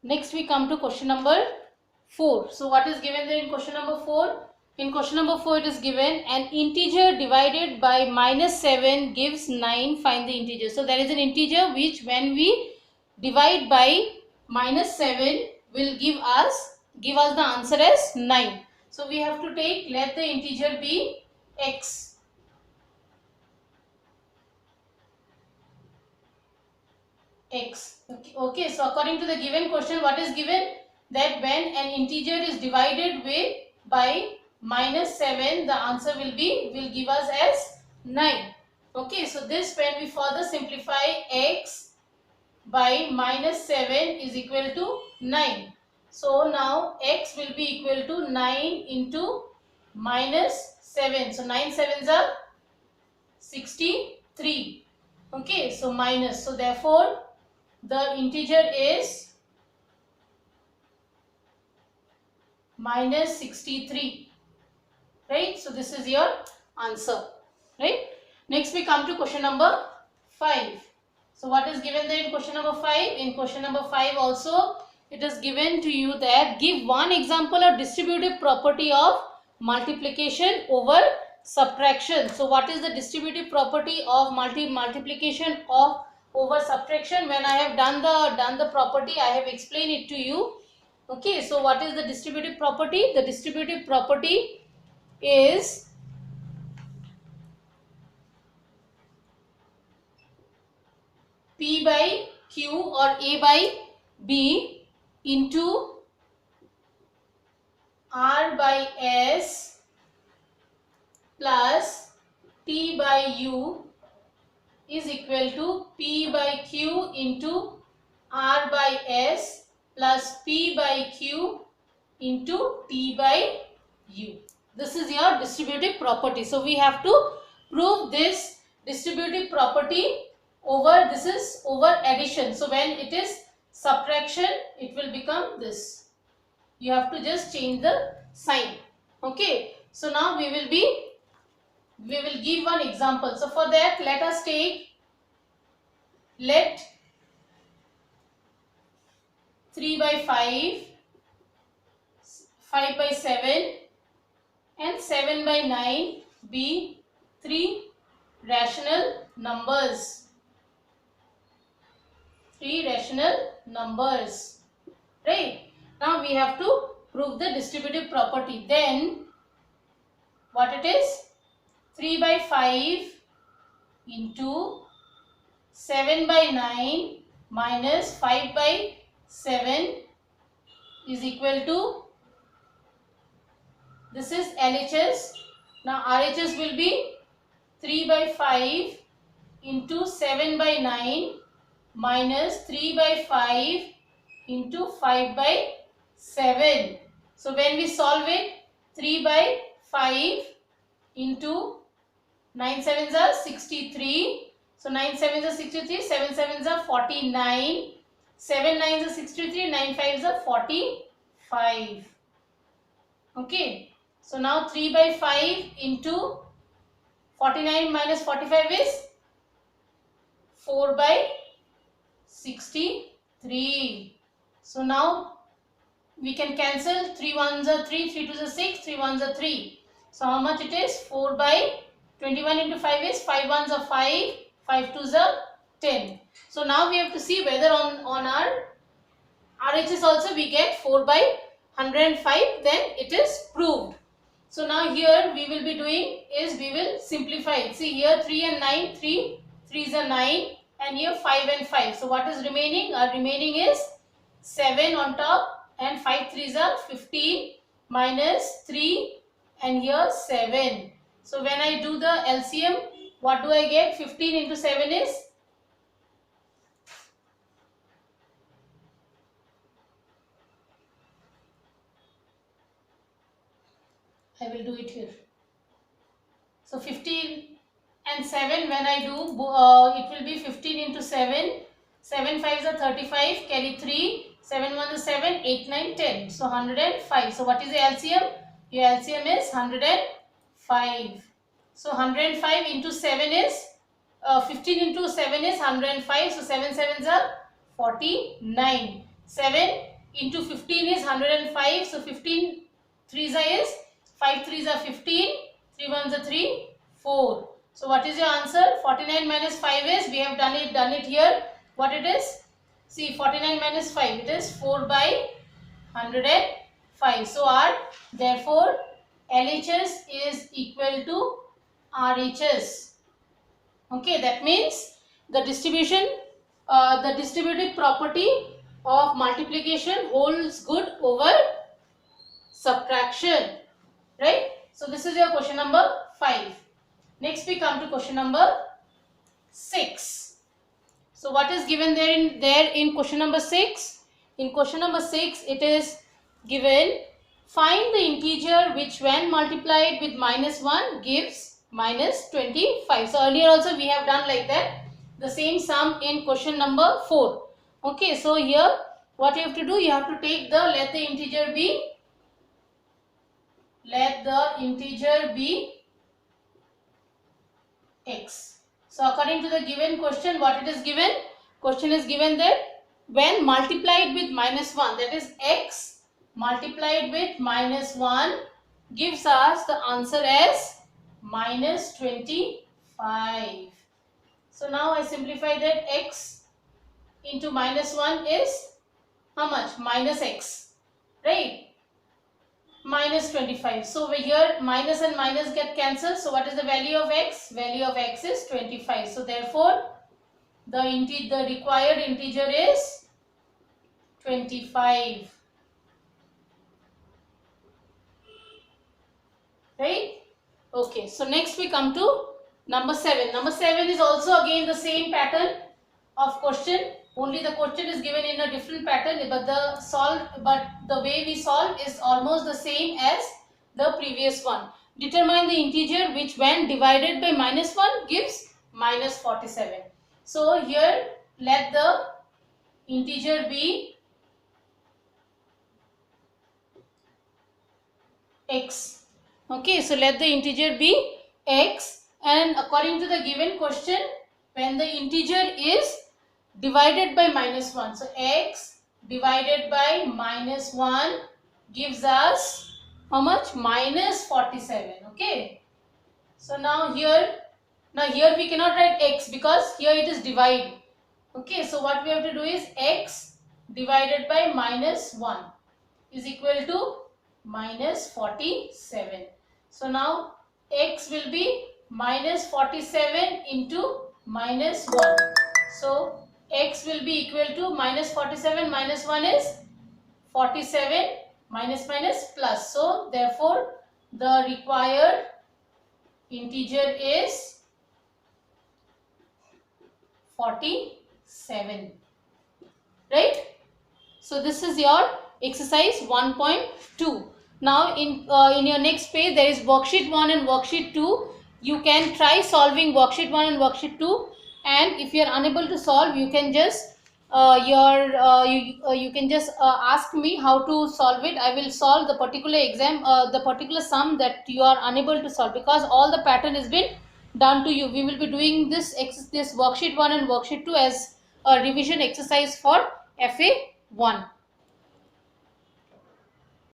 Next we come to question number 4. So what is given there in question number 4? In question number 4 it is given an integer divided by -7 gives 9. Find the integer. So there is an integer which when we divide by -7 will give us the answer as 9. So we have to take, let the integer be x. X. Okay, so according to the given question, what is given? That when an integer is divided by -7, the answer will give us as 9. Okay, so this, when we further simplify, x by -7 is equal to 9. So now x will be equal to 9 into -7. So 9 sevens are 63. Okay, so minus. So therefore the integer is -63, right? So this is your answer, right? Next we come to question number 5. So what is given there in question number 5? In question number 5 also it is given to you that give one example of distributive property of multiplication over subtraction. So what is the distributive property of multiplication of over subtraction? When I have done the property, I have explained it to you. Okay, so what is the distributive property? The distributive property is P by Q or A by B into R by S plus T by U is equal to P by Q into R by S plus P by Q into T by U. This is your distributive property. So we have to prove this distributive property over, this is over addition. So when it is subtraction, it will become this. You have to just change the sign. Okay. So now we will give one example. So for that, let us take, let 3 by 5, 5 by 7 and 7 by 9 be 3 rational numbers. 3 rational numbers. Right. Now we have to prove the distributive property. Then what it is? 3 by 5 into 7 by 9 minus 5 by 7 is equal to, this is LHS. Now RHS will be 3 by 5 into 7 by 9 minus 3 by 5 into 5 by 7. So when we solve it, 3 by 5 into 9 sevens are 63. So 9 sevens are 63, 7 sevens are 49, 7 nines are 63, 9 fives are 45. Okay. So now 3 by 5 into 49 minus 45 is 4 by 63. So now we can cancel, 3 ones are 3, 3 twos are 6, 3 ones are 3. So how much it is? 4 by 21 into 5 is 5 ones are 5, 5 twos are 10. So now we have to see whether on our RHS also we get 4 by 105, then it is proved. So now here we will be doing is, we will simplify it. See here 3 and 9, 3 3s are 9 and here 5 and 5. So what is remaining? Our remaining is 7 on top and 5 3s are 15 minus 3 and here 7. So when I do the LCM, what do I get? 15 into 7 is, I will do it here. So 15 and 7, when I do, it will be 15 into 7. 7 5s are 35, carry 3, 7 1s are 7, 8 9 10. So 105. So what is the LCM? Your LCM is 105. So 105 into 7 is, 15 into 7 is 105. So 7 sevens are 49. 7 into 15 is 105. So 15 3s is 5 3s are 15, 3 1s are 3, 4. So what is your answer? 49 minus 5 is, we have done it here. What it is? See, 49 minus 5, it is 4 by 105. So therefore LHS is equal to RHS. Okay, that means the distribution, the distributive property of multiplication holds good over subtraction, right? So this is your question number 5. Next we come to question number 6. So what is given there in question number 6? In question number 6 it is given, find the integer which when multiplied with minus 1 gives minus 25. So earlier also we have done like that, the same sum in question number 4. Okay, so here what you have to do, you have to take the, let the integer be x. So according to the given question, what it is given? Question is given that when multiplied with minus 1, that is x multiplied with minus 1 gives us the answer as minus 25. So now I simplify that, x into minus 1 is how much? Minus x, right? Minus 25. So over here minus and minus get cancelled. So what is the value of x? Value of x is 25. So therefore the required integer is 25. Right? Okay. So next we come to number 7. Number 7 is also again the same pattern of question. Only the question is given in a different pattern, but the way we solve is almost the same as the previous one. Determine the integer which when divided by minus 1 gives minus 47. So here let the integer be x. Okay, so let the integer be x, and according to the given question, when the integer is divided by minus 1. So x divided by minus 1 gives us how much? Minus 47. Okay. So now here we cannot write x because here it is divide. Okay. So what we have to do is x divided by minus 1 is equal to minus 47. So now x will be minus 47 into minus 1. So x will be equal to minus 47 minus 1 is 47, minus minus plus. So therefore the required integer is 47. Right? So this is your exercise 1.2. Now in your next page there is worksheet 1 and worksheet 2. You can try solving worksheet 1 and worksheet 2. And if you are unable to solve, you can just you can just ask me how to solve it. I will solve the particular the particular sum that you are unable to solve, because all the pattern has been done to you. We will be doing this worksheet 1 and worksheet 2 as a revision exercise for FA1.